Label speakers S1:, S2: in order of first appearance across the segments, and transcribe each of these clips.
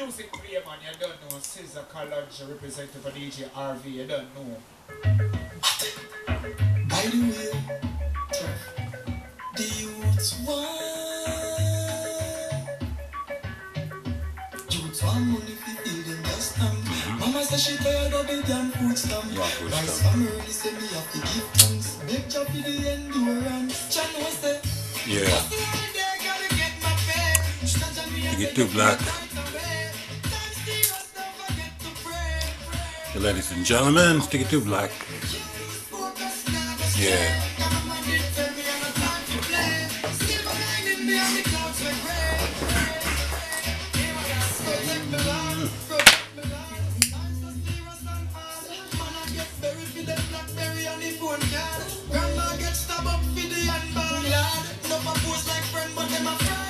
S1: music play, man, you don't know. Caesar College, representative for DJ RV, you don't know.
S2: By the way, the youths want money fi feed them just Mama say she tired of the damn food stamp. Rice family say me have to give thanks. Big job for the endurance. Chan was say,
S3: yeah. You get Tooblack. So ladies and gentlemen, stick it Tooblack. Yeah.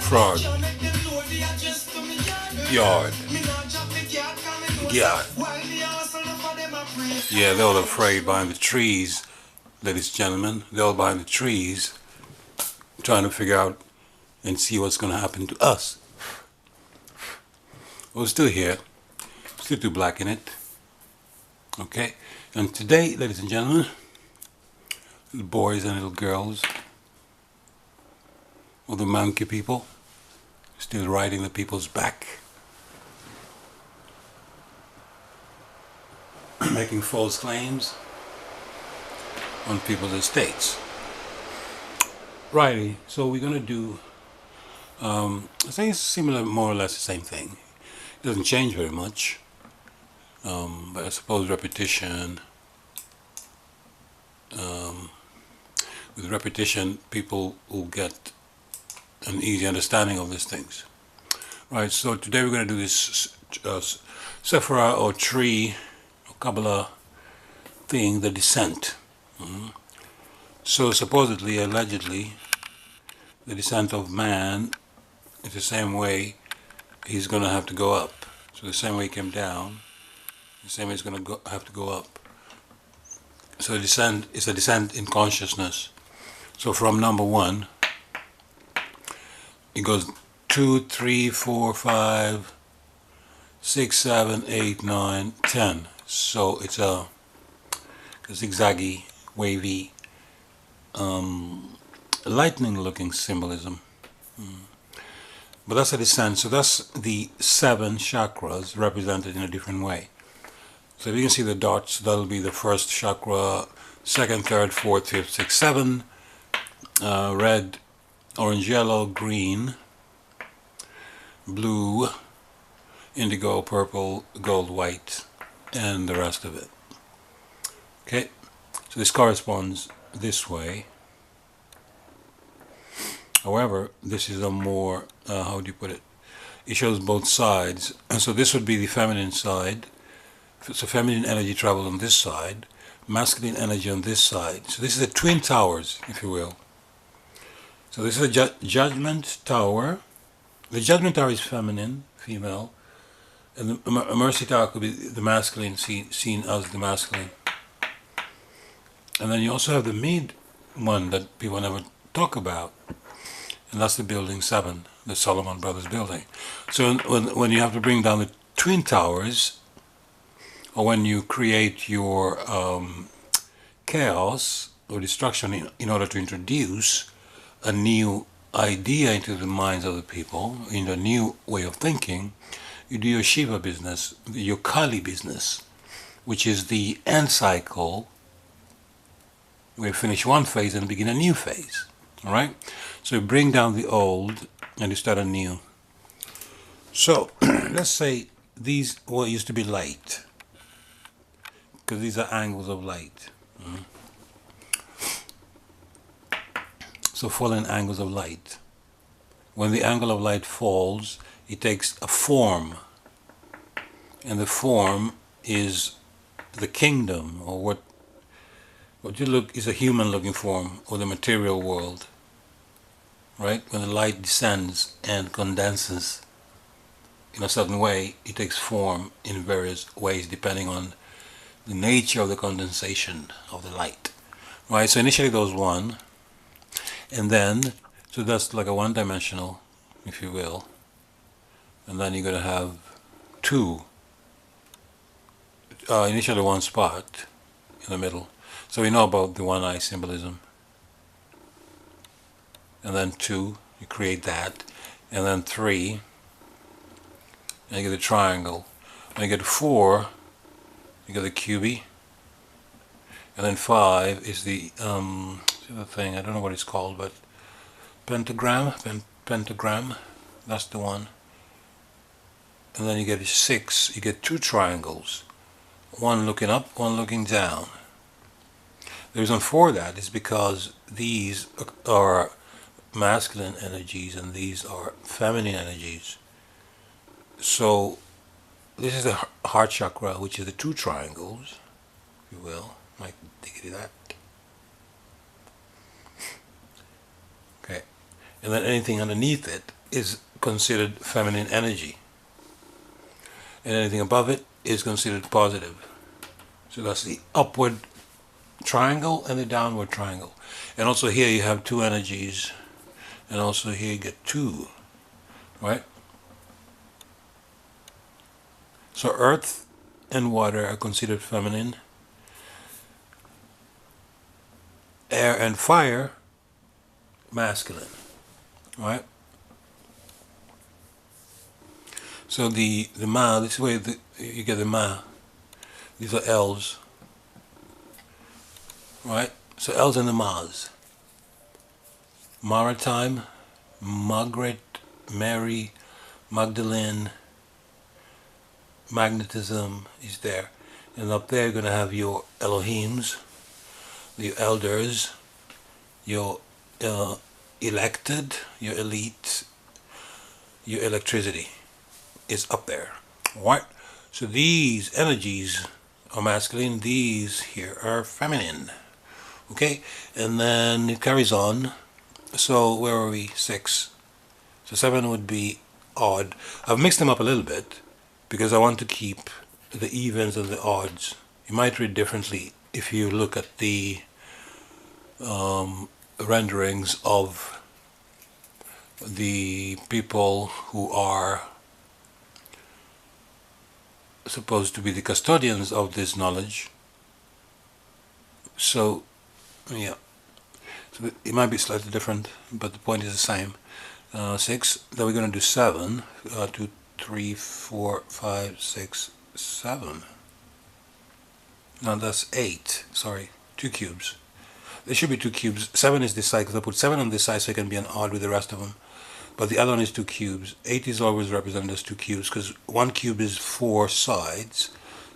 S3: Fraud. Yard. Yeah. Yeah, they're all afraid behind the trees, ladies and gentlemen. They're all behind the trees trying to figure out and see what's going to happen to us. We're still here. Still Tooblack in it. Okay? And today, ladies and gentlemen, little boys and little girls, all the monkey people, still riding the people's back, making false claims on people's estates. Righty, so we're going to do, I think it's similar, more or less the same thing. It doesn't change very much, but I suppose repetition, with repetition, people will get an easy understanding of these things. Right, so today we're going to do this sephora or tree or kaballah thing, the descent. So supposedly, allegedly, the descent of man is the same way he's going to have to go up. So the same way he came down, the same way he's going to have to go up. So a descent is a descent in consciousness. So from number 1, it goes 2, 3, 4, 5, 6, 7, 8, 9, 10. So it's a zigzaggy, wavy, lightning-looking symbolism. But that's a descent. So that's the 7 chakras represented in a different way. So if you can see the dots, that'll be the first chakra, 2nd, 3rd, 4th, 5th, 6th, 7. Red, orange, yellow, green, blue, indigo, purple, gold, white, and the rest of it. Okay, so this corresponds this way. However, this is a more, how do you put it? It shows both sides. And so this would be the feminine side. So feminine energy travels on this side, masculine energy on this side. So this is the twin towers, if you will. So this is a judgment tower. The judgment tower is feminine, female, and the mercy tower could be the masculine, seen as the masculine. And then you also have the mid one that people never talk about, and that's the building 7, the Solomon Brothers building. So when you have to bring down the twin towers, or when you create your chaos or destruction in order to introduce a new idea into the minds of the people, in a new way of thinking, you do your Shiva business, your Kali business, which is the end cycle. We finish one phase and begin a new phase. All right? So you bring down the old and you start anew. So let's say these what used to be light, because these are angles of light. So fallen angles of light. When the angle of light falls, it takes a form, and the form is the kingdom, or what you look is a human-looking form, or the material world. Right? When the light descends and condenses in a certain way, it takes form in various ways depending on the nature of the condensation of the light. Right? So initially there was one. And then, so that's like a one-dimensional, if you will. And then you're going to have two, initially one spot in the middle. So we know about the one eye symbolism. And then 2, you create that. And then 3, and you get a triangle. When you get 4, you get a cubie. And then 5 is the thing, I don't know what it's called, but pentagram, pentagram, that's the one. And then you get a 6, you get 2 triangles, one looking up, one looking down. The reason for that is because these are masculine energies and these are feminine energies. So this is the heart chakra, which is the 2 triangles, if you will, like diggity that. Okay, and then anything underneath it is considered feminine energy, and anything above it is considered positive. So that's the upward triangle and the downward triangle. And also here you have 2 energies, and also here you get 2, right? So earth and water are considered feminine. Air and fire, masculine, right? So the ma, this is where you get the ma. These are L's, right? So L's and the ma's. Maritime, Margaret, Mary, Magdalene, magnetism is there. And up there you're going to have your Elohims, your elders, your elected, your elite, your electricity is up there. Right? So these energies are masculine, these here are feminine. Okay? And then it carries on. So where are we? 6. So 7 would be odd. I've mixed them up a little bit because I want to keep the evens and the odds. You might read differently if you look at the renderings of the people who are supposed to be the custodians of this knowledge. So, yeah. So it might be slightly different, but the point is the same. 6. Then we're going to do 7. 2, 3, 4, 5, 6, 7. No, that's 8. Sorry, 2 cubes. There should be 2 cubes. 7 is this side because I put 7 on this side so it can be an odd with the rest of them. But the other one is 2 cubes. 8 is always represented as 2 cubes because 1 cube is 4 sides.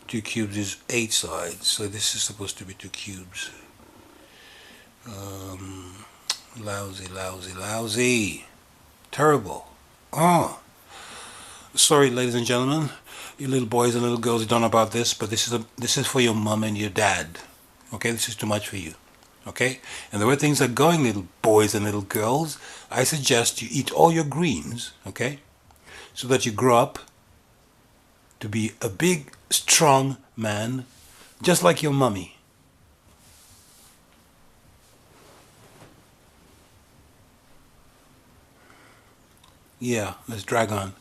S3: 2 cubes is 8 sides. So this is supposed to be 2 cubes. Lousy, lousy, lousy. Terrible. Oh. Sorry, ladies and gentlemen. You little boys and little girls who don't know about this, but this is for your mom and your dad. Okay, this is too much for you. Okay? And the way things are going, little boys and little girls, I suggest you eat all your greens, okay? So that you grow up to be a big, strong man, just like your mummy. Yeah, let's drag on.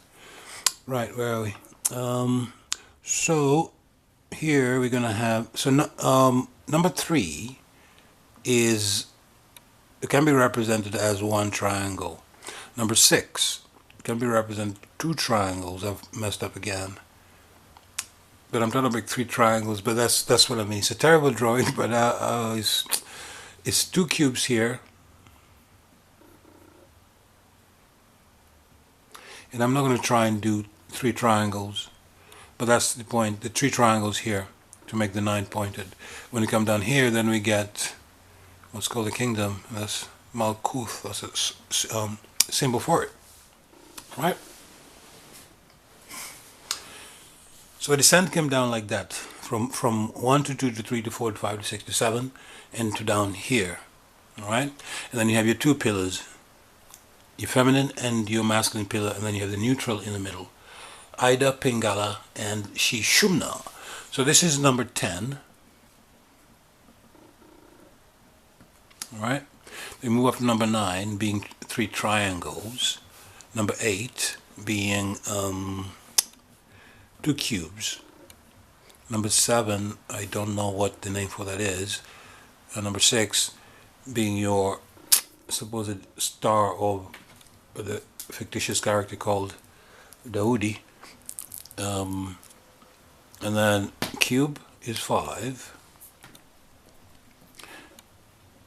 S3: Right, where are we? So here we're gonna have number 3 is it can be represented as 1 triangle. Number 6 can be represented 2 triangles. I've messed up again, but I'm trying to make 3 triangles. But that's what I mean. It's a terrible drawing, but it's 2 cubes here. And I'm not going to try and do 3 triangles, but that's the point, the 3 triangles here to make the 9 pointed. When we come down here, then we get what's called the kingdom. That's Malkuth, that's a symbol for it, right? So a descent came down like that, from 1 to 2 to 3 to 4 to 5 to 6 to 7, and to down here, all right? And then you have your 2 pillars, your feminine and your masculine pillar, and then you have the neutral in the middle. Ida, Pingala, and Shishumna. So this is number 10. Alright? We move up to number 9, being 3 triangles. Number 8 being 2 cubes. Number 7, I don't know what the name for that is. Number 6 being your supposed star of the fictitious character called Daoudi. And then cube is 5.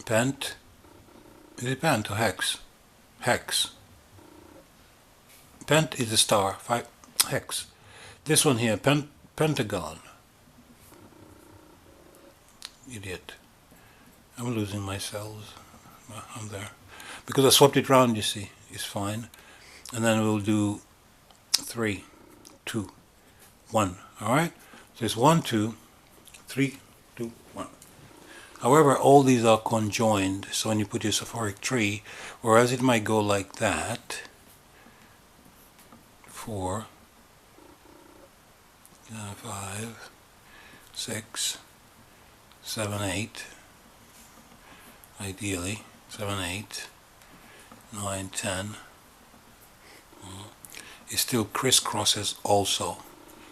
S3: Pent, is it pent or hex? Hex. Pent is a star, 5, hex. This one here, pentagon. Idiot. I'm losing my cells. I'm there. Because I swapped it round, you see. It's fine. And then we'll do 3, 2, 1. Alright? So it's 1, 2, 3, 2, 1. However, all these are conjoined. So when you put your sephoric tree, whereas it might go like that, 4, 5, 6, 7, 8, ideally, 7, 8, 9, 10, it still crisscrosses also,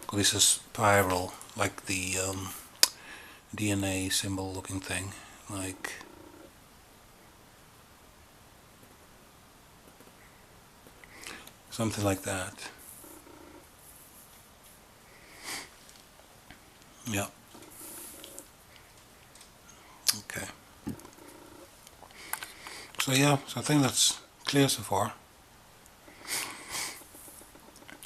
S3: because it's a spiral, like the DNA symbol looking thing, like something like that. Yeah. Okay. So yeah, so I think that's clear so far.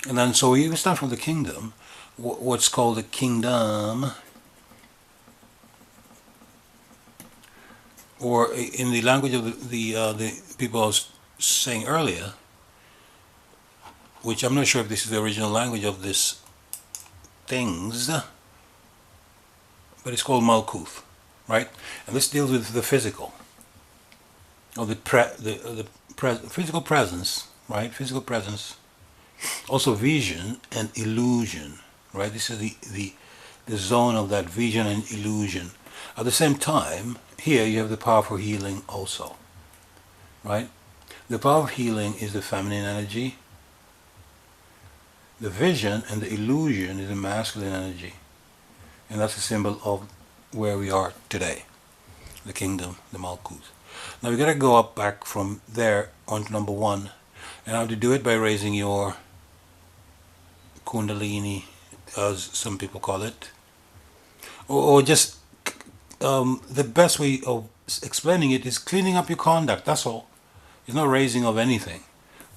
S3: And then so we start from the kingdom, what's called the kingdom, or in the language of the people I was saying earlier, which I'm not sure if this is the original language of this things, but it's called Malkuth, right? And this deals with the physical, or the physical presence, right? Physical presence, also vision and illusion, right? This is the zone of that vision and illusion. At the same time, here you have the power for healing also, right? The power of healing is the feminine energy. The vision and the illusion is the masculine energy. And that's a symbol of where we are today, the kingdom, the Malkuth. Now we got to go up back from there on to number 1, and how to do it by raising your Kundalini, as some people call it, or just the best way of explaining it is cleaning up your conduct. That's all. It's not raising of anything.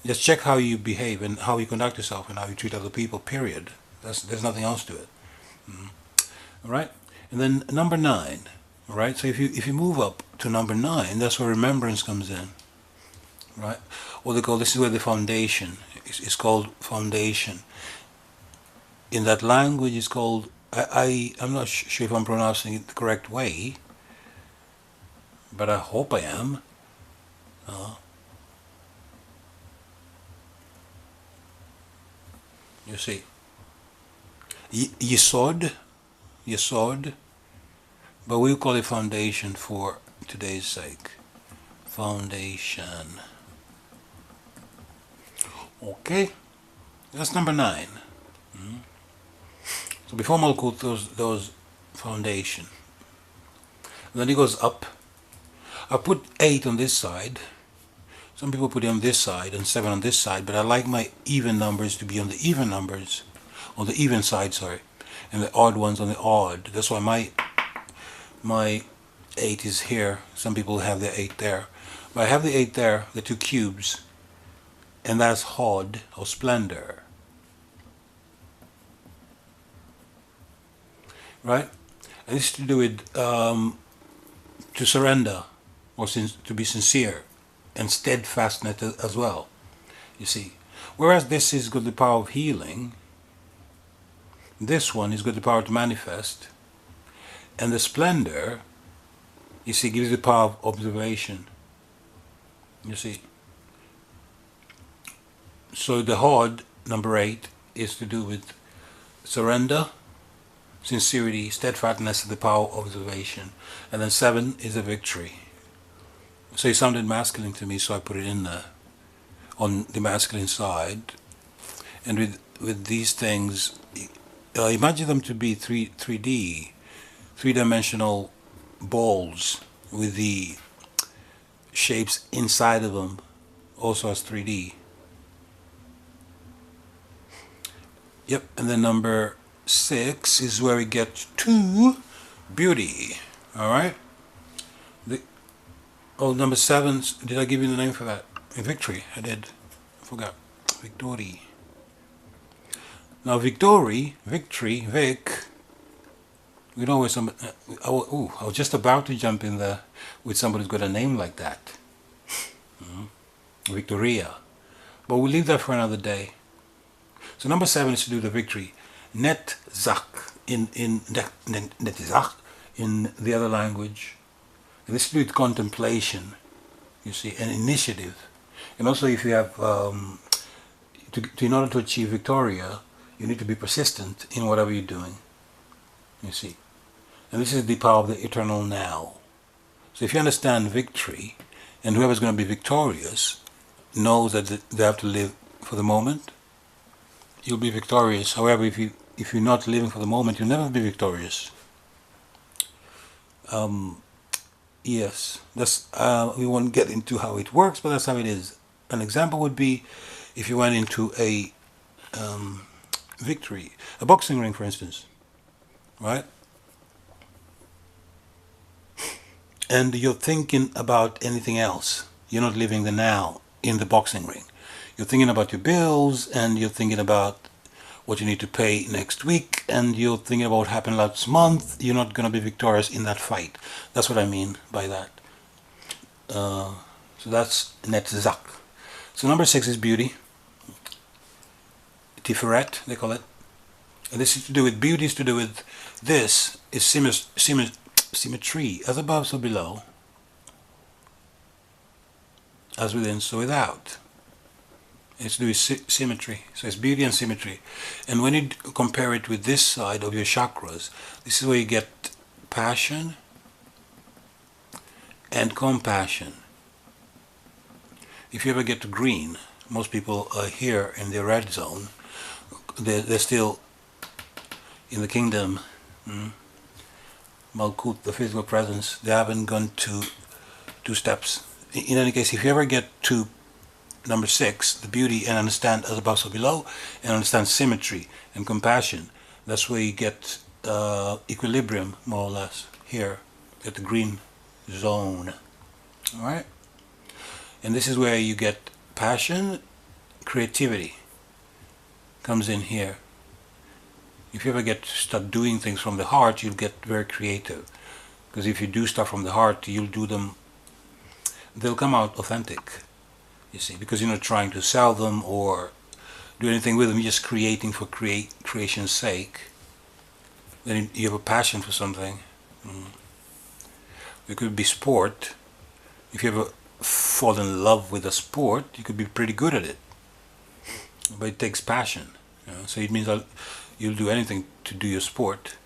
S3: Just check how you behave and how you conduct yourself and how you treat other people. Period. There's nothing else to it. All right, and then number 9. All right, so if you move up to number 9, that's where remembrance comes in. Right, what they call, this is where the foundation is called foundation. In that language, it's called, I'm not sure if I'm pronouncing it the correct way, but I hope I am. You see, Yesod, but we'll call it foundation for today's sake. Foundation. Okay, that's number 9. So before Malkuth, those foundation. And then it goes up. I put 8 on this side. Some people put it on this side and 7 on this side, but I like my even numbers to be on the even numbers, on the even side, sorry, and the odd ones on the odd. That's why my 8 is here. Some people have their 8 there, but I have the 8 there, the 2 cubes, and that's Hod or splendor, right? And this is to do with to surrender, or to be sincere, and steadfastness as well, you see. Whereas this is got the power of healing, this one is got the power to manifest, and the splendor, you see, gives the power of observation, you see. So the Hod, number 8, is to do with surrender, sincerity, steadfastness, the power of observation, and then 7 is a victory. So it sounded masculine to me, so I put it in there on the masculine side. And with these things, imagine them to be 3D, three-dimensional balls with the shapes inside of them also as 3D. Yep, and then number 6 is where we get to beauty. All right. Number 7. Did I give you the name for that? Victory. I did. I forgot. Victory. Now victory, Vic. We know where some. I was just about to jump in there with somebody who's got a name like that. Victoria. But we'll leave that for another day. So number 7 is to do the victory. Netzach in Netzach in the other language. And this is to do with contemplation, you see, an initiative. And also if you have, in order to achieve Victoria, you need to be persistent in whatever you're doing, you see. And this is the power of the eternal now. So if you understand victory, and whoever's going to be victorious knows that they have to live for the moment, you'll be victorious. However, if you're not living for the moment, you'll never be victorious. Yes, that's we won't get into how it works, but that's how it is. An example would be if you went into a victory, a boxing ring, for instance, right? And you're thinking about anything else. You're not living the now in the boxing ring. You're thinking about your bills, and you're thinking about what you need to pay next week, and you're thinking about what happened last month. You're not going to be victorious in that fight. That's what I mean by that. So that's Netzach. So number 6 is beauty. Tiferet, they call it. And this is to do with beauty, is to do with this is symmetry, as above so below, as within so without. It's to do with symmetry. So it's beauty and symmetry. And when you compare it with this side of your chakras, this is where you get passion and compassion. If you ever get to green, most people are here in the red zone. They're still in the kingdom. Malkut, the physical presence. They haven't gone to 2 steps. In any case, if you ever get to number 6, the beauty, and understand as above so below, and understand symmetry and compassion, that's where you get equilibrium, more or less, here at the green zone. Alright? And this is where you get passion, creativity comes in here. If you ever get to start doing things from the heart, you'll get very creative. Because if you do stuff from the heart, you'll do them, they'll come out authentic. You see, because you're not trying to sell them or do anything with them, you're just creating for creation's sake. Then you have a passion for something. It could be sport. If you ever fall in love with a sport, you could be pretty good at it. But it takes passion. So it means that you'll do anything to do your sport.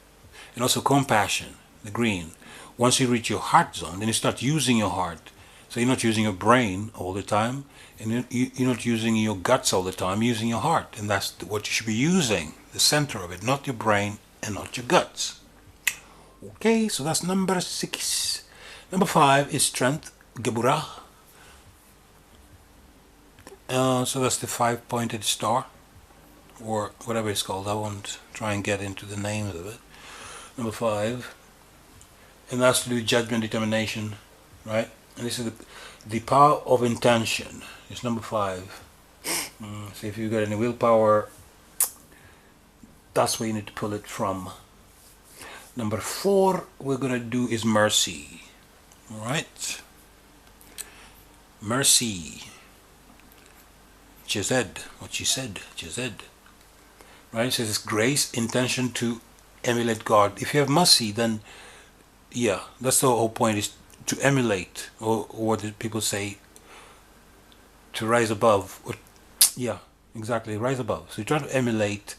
S3: And also compassion, the green. Once you reach your heart zone, then you start using your heart. So you're not using your brain all the time, and you're not using your guts all the time, you're using your heart. And that's what you should be using, the center of it, not your brain and not your guts. Okay, so that's number 6. Number 5 is strength, Geburah. So that's the 5-pointed star, or whatever it's called. I won't try and get into the names of it. Number 5. And that's to do with judgment, determination, right? And this is the power of intention. It's number 5. So if you've got any willpower, that's where you need to pull it from. Number 4 we're going to do is mercy. Alright? Mercy. Chesed. What she said. Chesed. Right? It says it's grace, intention to emulate God. If you have mercy, then yeah, that's the whole point, is to emulate, or what did people say, to rise above. Or, yeah, exactly, rise above. So you try to emulate,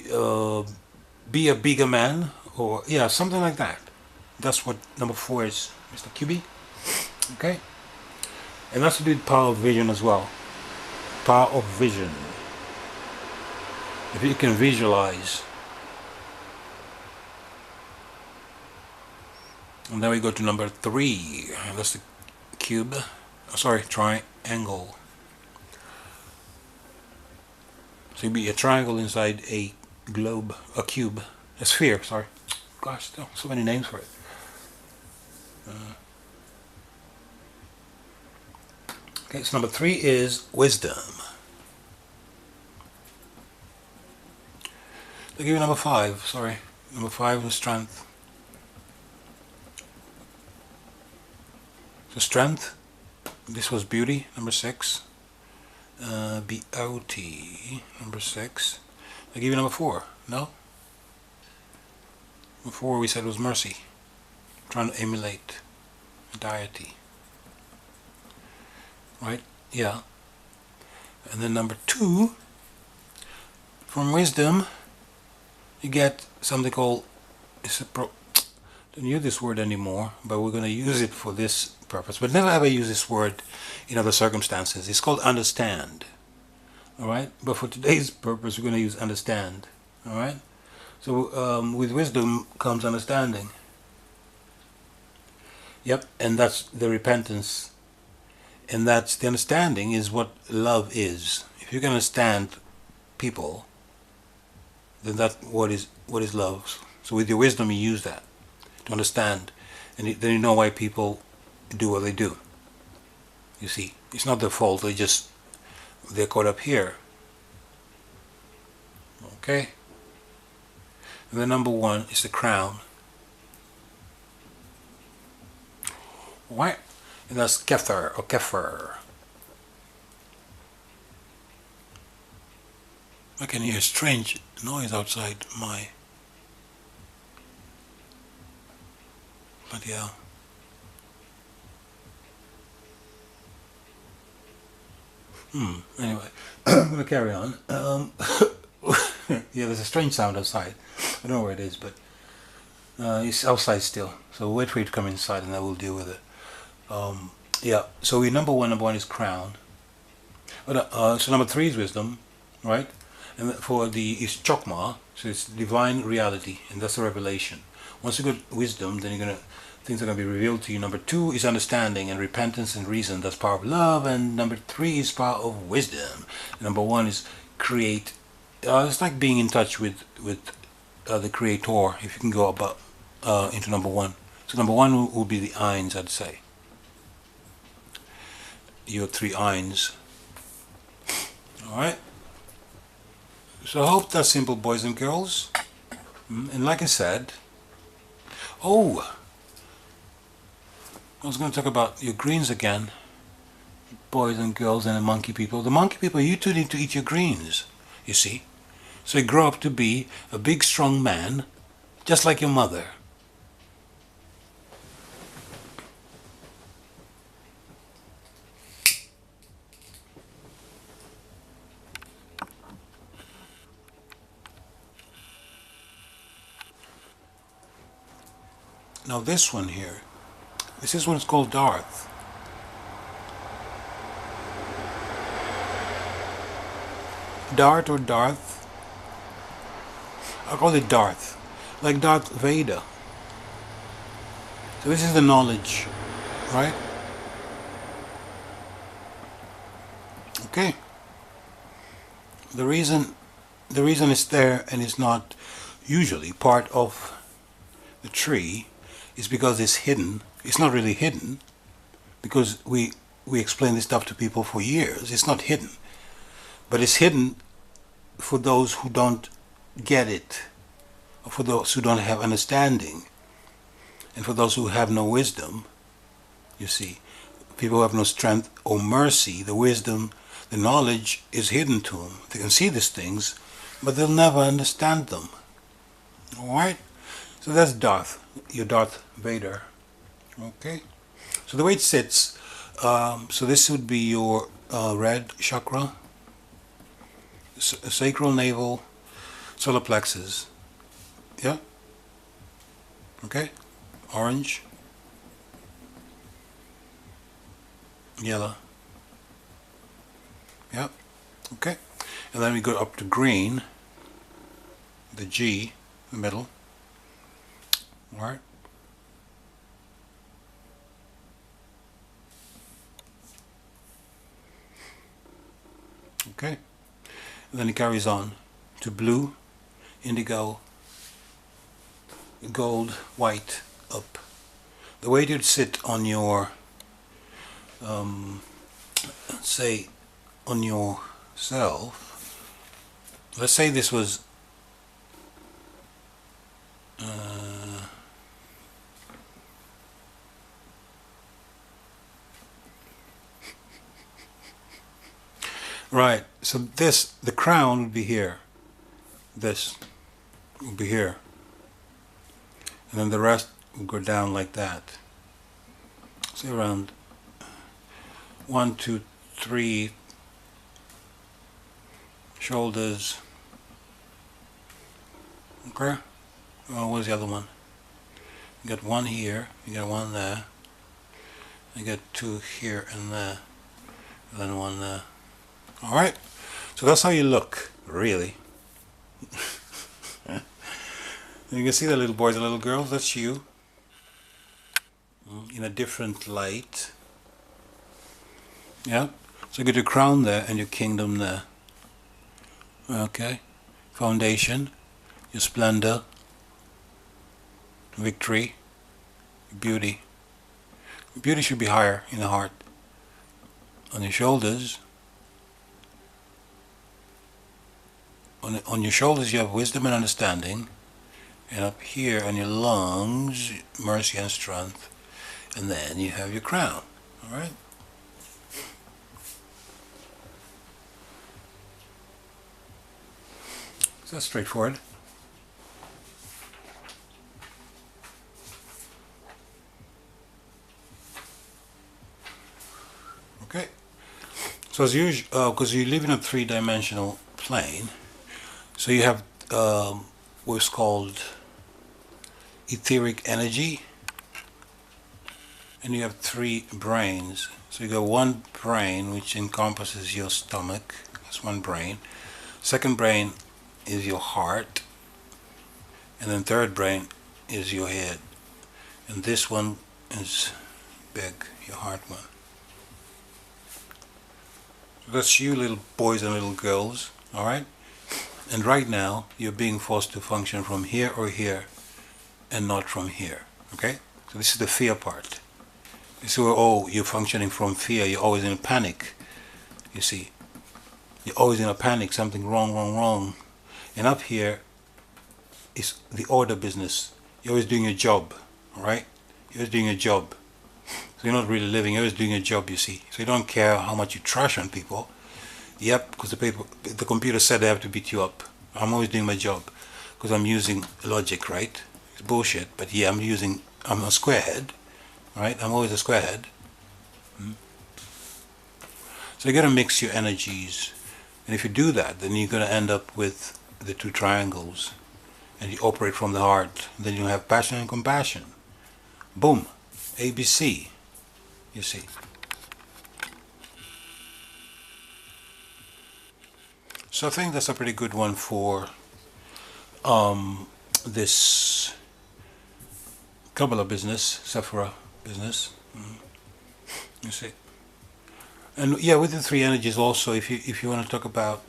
S3: be a bigger man, or yeah, something like that. That's what number 4 is, Mr. QB. Okay, and that's to do with power of vision as well. Power of vision. If you can visualize And then we go to number 3. That's the cube. Oh, sorry, triangle. So it'd be a triangle inside a globe, a cube, a sphere. Sorry. Gosh, so many names for it. Okay, so number 3 is wisdom. I'll give you number 5. Sorry, number 5 is strength. So strength. This was beauty. Number 6. B-O-T. Number 6. I'll give you number 4. No. Number 4 we said was mercy. Trying to emulate deity. Right? Yeah. And then number 2, from wisdom, you get something called, don't use this word anymore, but we're going to use it for this purpose. But never ever use this word in other circumstances. It's called understand. Alright? But for today's purpose, we're going to use understand. Alright? So with wisdom comes understanding. Yep, and that's the repentance. And that's the understanding is what love is. If you can understand people, then that's what is love. So with your wisdom you use that to understand, and then you know why people do what they do. You see, it's not their fault, they're caught up here. Okay? And then number 1 is the crown. Right? And that's Kether or Kepher. I can hear a strange noise outside my... Bloody hell. Anyway, I'm going to carry on. Yeah, there's a strange sound outside. I don't know where it is, but it's outside still. So we'll wait for you to come inside and I will deal with it. Yeah, so number one is crown. But, so number 3 is wisdom, right? And for is chokmah, so it's divine reality, and that's the revelation. Once you get wisdom, then things are gonna be revealed to you. Number 2 is understanding and repentance and reason. That's power of love. And number 3 is power of wisdom. And number 1 is create. It's like being in touch with the Creator. If you can go about into number 1. So number 1 will be the Eins, I'd say. Your 3 Eins. Alright. So I hope that's simple, boys and girls. And like I said, I was going to talk about your greens again, boys and girls and the monkey people. The monkey people, you two need to eat your greens, you see. So you grow up to be a big strong man, just like your mother. Now this one here, this one's called Darth. Dart or Darth? I'll call it Darth, like Darth Vader. So this is the knowledge, right? Okay. The reason it's there and it's not usually part of the tree is because it's hidden. It's not really hidden because we explain this stuff to people for years. It's not hidden, but it's hidden for those who don't get it, or for those who don't have understanding, and for those who have no wisdom. You see, people who have no strength or mercy, the wisdom, the knowledge is hidden to them. They can see these things, but they'll never understand them. Alright? So that's Darth, your Darth Vader. Okay? So the way it sits, so this would be your red chakra, sacral, navel, solar plexus. Yeah? Okay? Orange, yellow. Yeah? Okay? And then we go up to green, the G, the middle. Alright? Okay? And then it carries on to blue, indigo, gold, white, up. The way you'd sit on your, say, on yourself, let's say this was right, so this, the crown would be here, this would be here, and then the rest would go down like that. Say around 1, 2, 3 shoulders. Okay. Oh, where's the other one? You got one here, you got one there, you got two here and there, and then one there. Alright, so that's how you look, really. You can see the little boys and little girls, that's you. In a different light. Yeah, so you get your crown there and your kingdom there. Okay, foundation, your splendor, victory, beauty. Beauty should be higher in the heart. On your shoulders, on your shoulders you have wisdom and understanding, and up here on your lungs, mercy and strength, and then you have your crown. All right. So that's straightforward. Okay. So as usual, because you live in a three-dimensional plane, so you have what's called etheric energy, and you have three brains. So you got one brain which encompasses your stomach. That's one brain. Second brain is your heart, and then third brain is your head, and this one is big, your heart one. So that's you, little boys and little girls. All right. And right now you're being forced to function from here or here and not from here. Okay, so this is the fear part. This is where, oh, you're functioning from fear. You're always in a panic. You see, you're always in a panic. Something wrong. And up here is the order business. You're always doing your job. All right, you're always doing your job. So you're not really living. You're always doing your job. You see, so you don't care how much you trash on people. Yep, because the computer said I have to beat you up. I'm always doing my job because I'm using logic, right? It's bullshit, but yeah, I'm a squarehead, right? I'm always a squarehead. So you got to mix your energies, and if you do that, then you're going to end up with the two triangles, and you operate from the heart. Then you have passion and compassion. Boom, ABC. You see. So I think that's a pretty good one for this Kabbalah business, sephora business. You see, and yeah, with the three energies also, if you want to talk about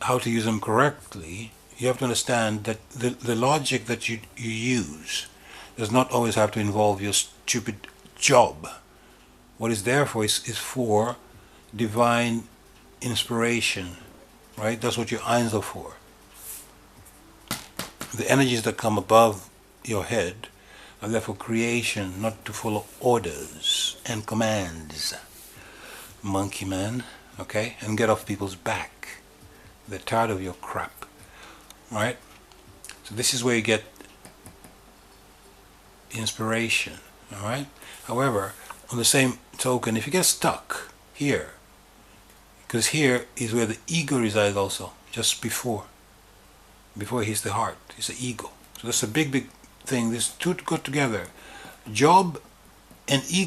S3: how to use them correctly, you have to understand that the logic that you use does not always have to involve your stupid job. What is there for is for divine inspiration. Right? That's what your eyes are for. The energies that come above your head are there for creation, not to follow orders and commands. Monkey man, okay? And get off people's back. They're tired of your crap. Right? So this is where you get inspiration. Alright? However, on the same token, if you get stuck here, because here is where the ego resides also, just before he's the heart, he's the ego. So that's a big thing. These two go together. Job and ego.